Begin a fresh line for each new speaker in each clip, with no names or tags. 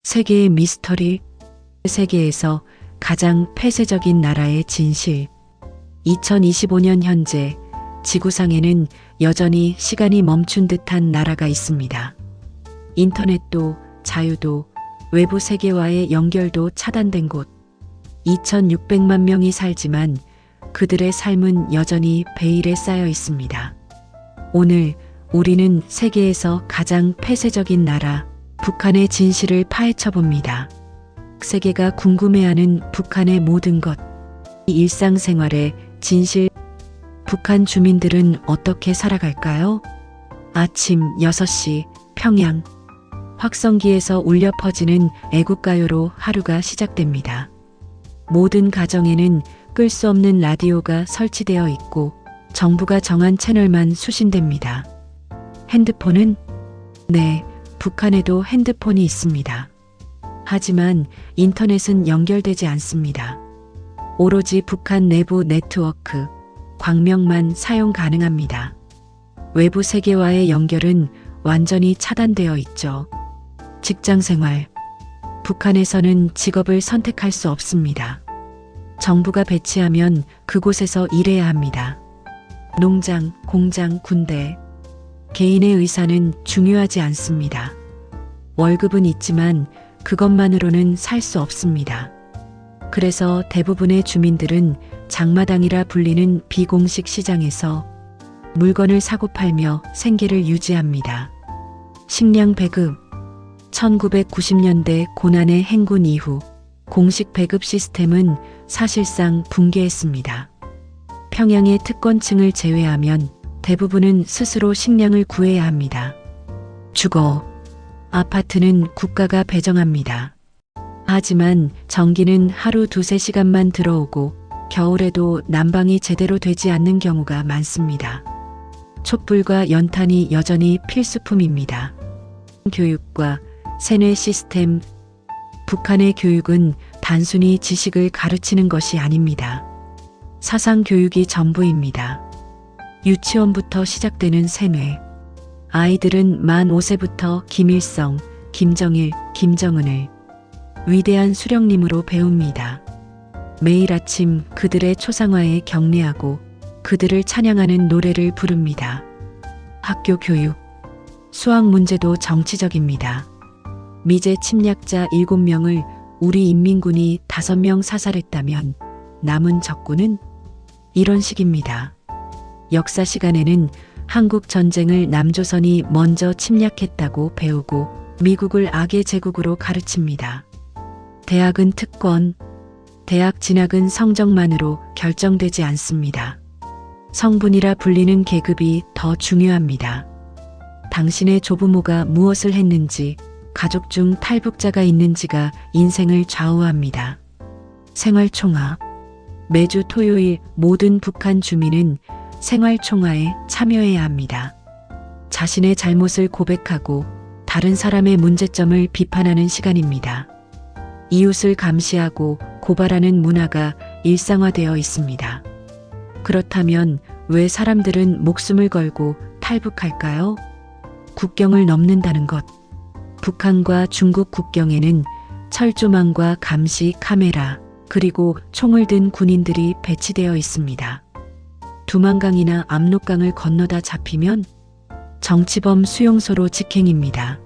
세계의 미스터리, 세계에서 가장 폐쇄적인 나라의 진실. 2025년 현재 지구상에는 여전히 시간이 멈춘 듯한 나라가 있습니다. 인터넷도 자유도 외부 세계와의 연결도 차단된 곳. 2,600만 명이 살지만 그들의 삶은 여전히 베일에 쌓여 있습니다. 오늘 우리는 세계에서 가장 폐쇄적인 나라, 북한의 진실을 파헤쳐 봅니다. 세계가 궁금해하는 북한의 모든 것. 일상생활의 진실. 북한 주민들은 어떻게 살아갈까요? 아침 6시 평양. 확성기에서 울려 퍼지는 애국가요로 하루가 시작됩니다. 모든 가정에는 끌 수 없는 라디오가 설치되어 있고 정부가 정한 채널만 수신됩니다. 핸드폰은? 네, 북한에도 핸드폰이 있습니다. 하지만 인터넷은 연결되지 않습니다. 오로지 북한 내부 네트워크, 광명만 사용 가능합니다. 외부 세계와의 연결은 완전히 차단되어 있죠. 직장 생활. 북한에서는 직업을 선택할 수 없습니다. 정부가 배치하면 그곳에서 일해야 합니다. 농장, 공장, 군대. 개인의 의사는 중요하지 않습니다. 월급은 있지만 그것만으로는 살 수 없습니다. 그래서 대부분의 주민들은 장마당이라 불리는 비공식 시장에서 물건을 사고 팔며 생계를 유지합니다. 식량 배급. 1990년대 고난의 행군 이후 공식 배급 시스템은 사실상 붕괴했습니다. 평양의 특권층을 제외하면 대부분은 스스로 식량을 구해야 합니다. 주거. 아파트는 국가가 배정합니다. 하지만 전기는 하루 2~3시간만 들어오고 겨울에도 난방이 제대로 되지 않는 경우가 많습니다. 촛불과 연탄이 여전히 필수품입니다. 교육과 세뇌 시스템. 북한의 교육은 단순히 지식을 가르치는 것이 아닙니다. 사상 교육이 전부입니다. 유치원부터 시작되는 세뇌. 아이들은 만 5세부터 김일성, 김정일, 김정은을 위대한 수령님으로 배웁니다. 매일 아침 그들의 초상화에 경례하고 그들을 찬양하는 노래를 부릅니다. 학교 교육. 수학 문제도 정치적입니다. 미제 침략자 7명을 우리 인민군이 5명 사살했다면 남은 적군은? 이런 식입니다. 역사 시간에는 한국 전쟁을 남조선이 먼저 침략했다고 배우고 미국을 악의 제국으로 가르칩니다. 대학은 특권. 대학 진학은 성적만으로 결정되지 않습니다. 성분이라 불리는 계급이 더 중요합니다. 당신의 조부모가 무엇을 했는지, 가족 중 탈북자가 있는지가 인생을 좌우합니다. 생활총화. 매주 토요일 모든 북한 주민은 생활총화에 참여해야 합니다. 자신의 잘못을 고백하고 다른 사람의 문제점을 비판하는 시간입니다. 이웃을 감시하고 고발하는 문화가 일상화되어 있습니다. 그렇다면 왜 사람들은 목숨을 걸고 탈북할까요? 국경을 넘는다는 것. 북한과 중국 국경에는 철조망과 감시 카메라, 그리고 총을 든 군인들이 배치되어 있습니다. 두만강이나 압록강을 건너다 잡히면 정치범 수용소로 직행입니다.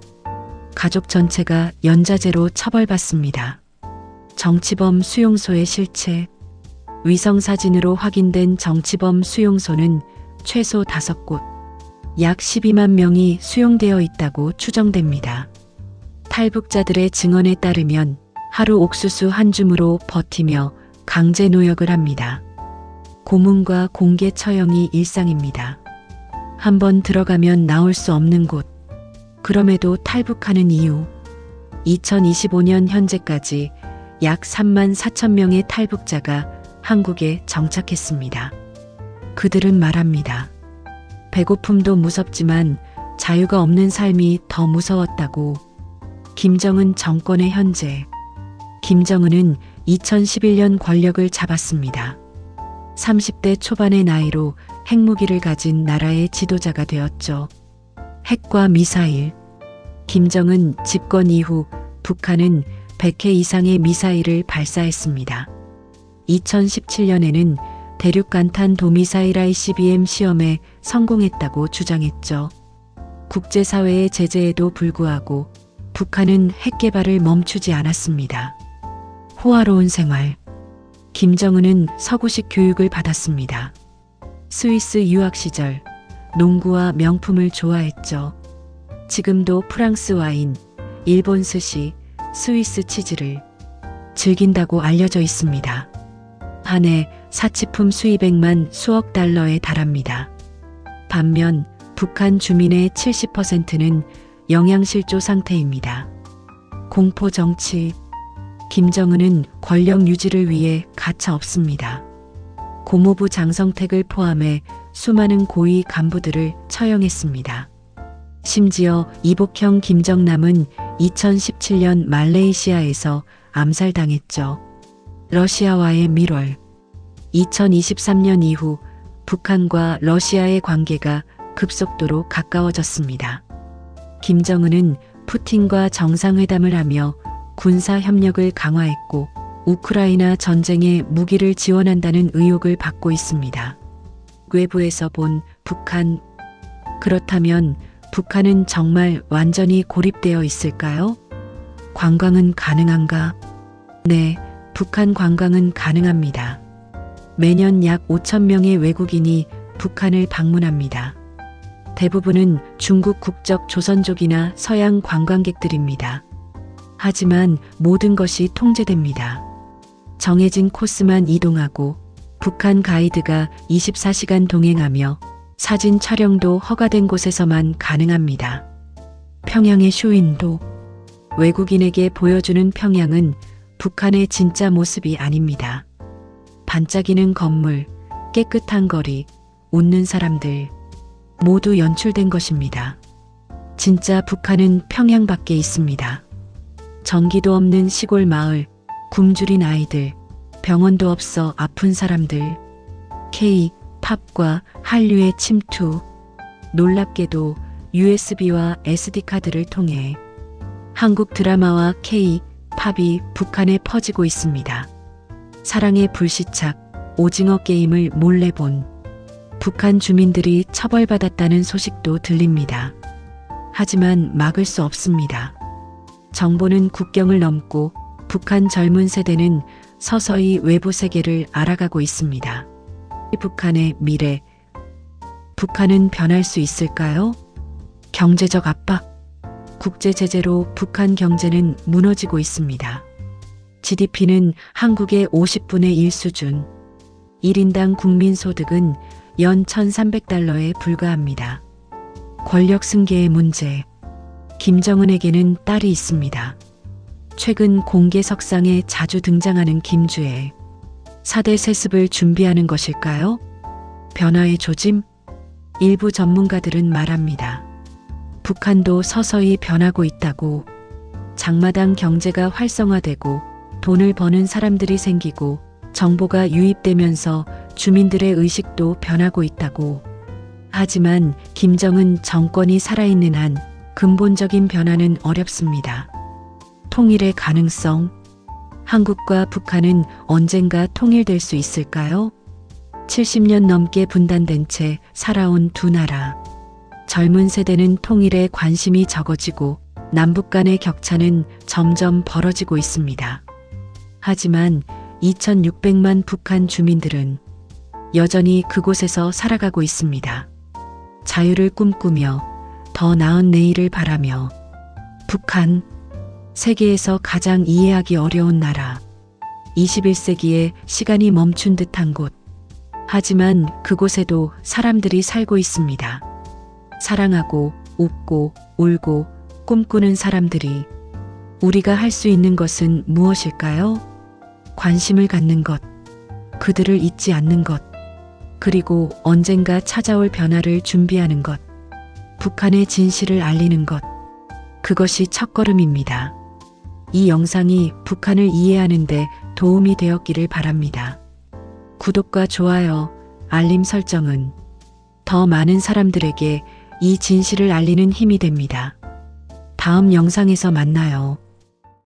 가족 전체가 연좌제로 처벌받습니다. 정치범 수용소의 실체. 위성사진으로 확인된 정치범 수용소는 최소 5곳, 약 12만 명이 수용되어 있다고 추정됩니다. 탈북자들의 증언에 따르면 하루 옥수수 한 줌으로 버티며 강제 노역을 합니다. 고문과 공개 처형이 일상입니다. 한번 들어가면 나올 수 없는 곳. 그럼에도 탈북하는 이유. 2025년 현재까지 약 3만 4천 명의 탈북자가 한국에 정착했습니다. 그들은 말합니다. 배고픔도 무섭지만 자유가 없는 삶이 더 무서웠다고. 김정은 정권의 현재. 김정은은 2011년 권력을 잡았습니다. 30대 초반의 나이로 핵무기를 가진 나라의 지도자가 되었죠. 핵과 미사일. 김정은 집권 이후 북한은 100회 이상의 미사일을 발사했습니다. 2017년에는 대륙간탄 도미사일 ICBM 시험에 성공했다고 주장했죠. 국제사회의 제재에도 불구하고 북한은 핵 개발을 멈추지 않았습니다. 호화로운 생활. 김정은은 서구식 교육을 받았습니다. 스위스 유학 시절 농구와 명품을 좋아했죠. 지금도 프랑스 와인, 일본 스시, 스위스 치즈를 즐긴다고 알려져 있습니다. 한 해 사치품 수입액만 수억 달러에 달합니다. 반면 북한 주민의 70%는 영양실조 상태입니다. 공포 정치. 김정은은 권력 유지를 위해 가차 없습니다. 고모부 장성택을 포함해 수많은 고위 간부들을 처형했습니다. 심지어 이복형 김정남은 2017년 말레이시아에서 암살당했죠. 러시아와의 밀월. 2023년 이후 북한과 러시아의 관계가 급속도로 가까워졌습니다. 김정은은 푸틴과 정상회담을 하며 군사 협력을 강화했고 우크라이나 전쟁에 무기를 지원한다는 의혹을 받고 있습니다. 외부에서 본 북한. 그렇다면 북한은 정말 완전히 고립되어 있을까요? 관광은 가능한가? 네, 북한 관광은 가능합니다. 매년 약 5천 명의 외국인이 북한을 방문합니다. 대부분은 중국 국적 조선족이나 서양 관광객들입니다. 하지만 모든 것이 통제됩니다. 정해진 코스만 이동하고 북한 가이드가 24시간 동행하며 사진 촬영도 허가된 곳에서만 가능합니다. 평양의 쇼윈도. 외국인에게 보여주는 평양은 북한의 진짜 모습이 아닙니다. 반짝이는 건물, 깨끗한 거리, 웃는 사람들 모두 연출된 것입니다. 진짜 북한은 평양 밖에 있습니다. 전기도 없는 시골 마을, 굶주린 아이들, 병원도 없어 아픈 사람들, K-팝과 한류의 침투. 놀랍게도 USB와 SD카드를 통해 한국 드라마와 K-팝이 북한에 퍼지고 있습니다. 사랑의 불시착, 오징어 게임을 몰래 본 북한 주민들이 처벌받았다는 소식도 들립니다. 하지만 막을 수 없습니다. 정보는 국경을 넘고 북한 젊은 세대는 서서히 외부 세계를 알아가고 있습니다. 북한의 미래. 북한은 변할 수 있을까요? 경제적 압박. 국제 제재로 북한 경제는 무너지고 있습니다. GDP는 한국의 50분의 1 수준. 1인당 국민소득은 연 1,300달러에 불과합니다. 권력 승계의 문제. 김정은에게는 딸이 있습니다. 최근 공개석상에 자주 등장하는 김주애. 4대 세습을 준비하는 것일까요? 변화의 조짐? 일부 전문가들은 말합니다. 북한도 서서히 변하고 있다고. 장마당 경제가 활성화되고 돈을 버는 사람들이 생기고 정보가 유입되면서 주민들의 의식도 변하고 있다고. 하지만 김정은 정권이 살아있는 한 근본적인 변화는 어렵습니다. 통일의 가능성. 한국과 북한은 언젠가 통일될 수 있을까요? 70년 넘게 분단된 채 살아온 두 나라. 젊은 세대는 통일에 관심이 적어지고 남북 간의 격차는 점점 벌어지고 있습니다. 하지만 2,600만 북한 주민들은 여전히 그곳에서 살아가고 있습니다. 자유를 꿈꾸며 더 나은 내일을 바라며. 북한, 세계에서 가장 이해하기 어려운 나라. 21세기에 시간이 멈춘 듯한 곳. 하지만 그곳에도 사람들이 살고 있습니다. 사랑하고 웃고 울고 꿈꾸는 사람들이. 우리가 할 수 있는 것은 무엇일까요? 관심을 갖는 것, 그들을 잊지 않는 것, 그리고 언젠가 찾아올 변화를 준비하는 것, 북한의 진실을 알리는 것. 그것이 첫걸음입니다. 이 영상이 북한을 이해하는 데 도움이 되었기를 바랍니다. 구독과 좋아요, 알림 설정은 더 많은 사람들에게 이 진실을 알리는 힘이 됩니다. 다음 영상에서 만나요.